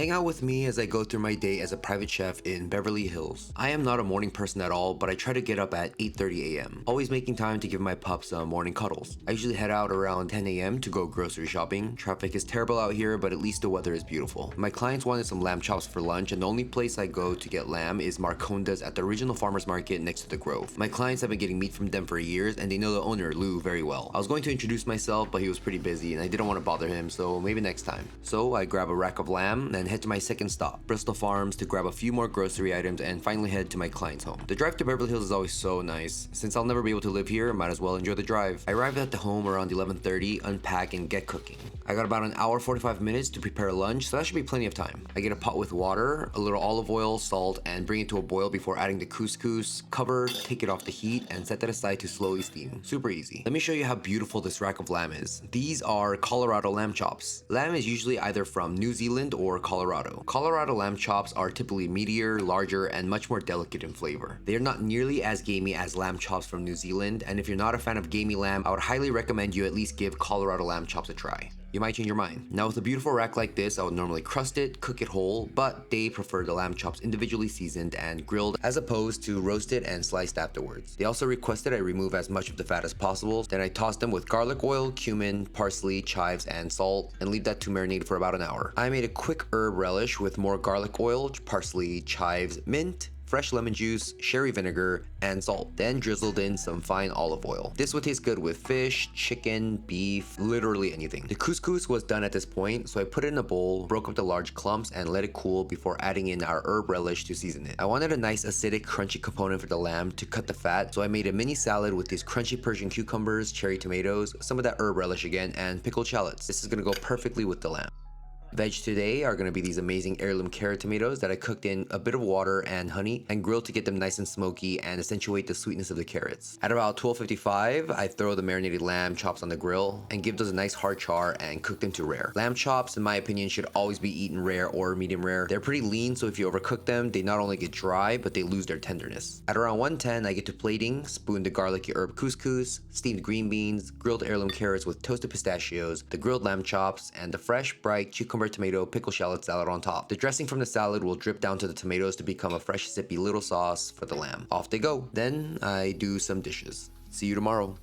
Hang out with me as I go through my day as a private chef in Beverly Hills. I am not a morning person at all, but I try to get up at 8:30 a.m. Always making time to give my pups some morning cuddles. I usually head out around 10 a.m. to go grocery shopping. Traffic is terrible out here, but at least the weather is beautiful. My clients wanted some lamb chops for lunch, and the only place I go to get lamb is Marconda's at the regional farmers market next to the Grove. My clients have been getting meat from them for years, and they know the owner, Lou, very well. I was going to introduce myself, but he was pretty busy, and I didn't want to bother him, so maybe next time. So I grab a rack of lamb and head to my second stop, Bristol Farms, to grab a few more grocery items and finally head to my client's home. The drive to Beverly Hills is always so nice. Since I'll never be able to live here, might as well enjoy the drive. I arrived at the home around 11:30, unpack and get cooking. I got about an hour 45 minutes to prepare lunch, so that should be plenty of time. I get a pot with water, a little olive oil, salt, and bring it to a boil before adding the couscous, cover, take it off the heat, and set that aside to slowly steam. Super easy. Let me show you how beautiful this rack of lamb is. These are Colorado lamb chops. Lamb is usually either from New Zealand or Colorado. Colorado lamb chops are typically meatier, larger, and much more delicate in flavor. They are not nearly as gamey as lamb chops from New Zealand, and if you're not a fan of gamey lamb, I would highly recommend you at least give Colorado lamb chops a try. You might change your mind. Now with a beautiful rack like this, I would normally crust it, cook it whole, but they prefer the lamb chops individually seasoned and grilled as opposed to roasted and sliced afterwards. They also requested I remove as much of the fat as possible, then I toss them with garlic oil, cumin, parsley, chives, and salt, and leave that to marinate for about an hour. I made a quick herb relish with more garlic oil, parsley, chives, mint, fresh lemon juice, sherry vinegar, and salt. Then drizzled in some fine olive oil. This would taste good with fish, chicken, beef, literally anything. The couscous was done at this point, so I put it in a bowl, broke up the large clumps, and let it cool before adding in our herb relish to season it. I wanted a nice acidic, crunchy component for the lamb to cut the fat, so I made a mini salad with these crunchy Persian cucumbers, cherry tomatoes, some of that herb relish again, and pickled shallots. This is gonna go perfectly with the lamb. Veg today are going to be these amazing heirloom carrot tomatoes that I cooked in a bit of water and honey and grilled to get them nice and smoky and accentuate the sweetness of the carrots. At about 12:55, I throw the marinated lamb chops on the grill and give those a nice hard char and cook them to rare. Lamb chops, in my opinion, should always be eaten rare or medium rare. They're pretty lean, so if you overcook them, they not only get dry, but they lose their tenderness. At around 1:10, I get to plating, spoon the garlicky herb couscous, steamed green beans, grilled heirloom carrots with toasted pistachios, the grilled lamb chops, and the fresh, bright cucumber tomato pickle shallot salad on top. The dressing from the salad will drip down to the tomatoes to become a fresh sippy little sauce for the lamb. Off they go. Then I do some dishes. See you tomorrow.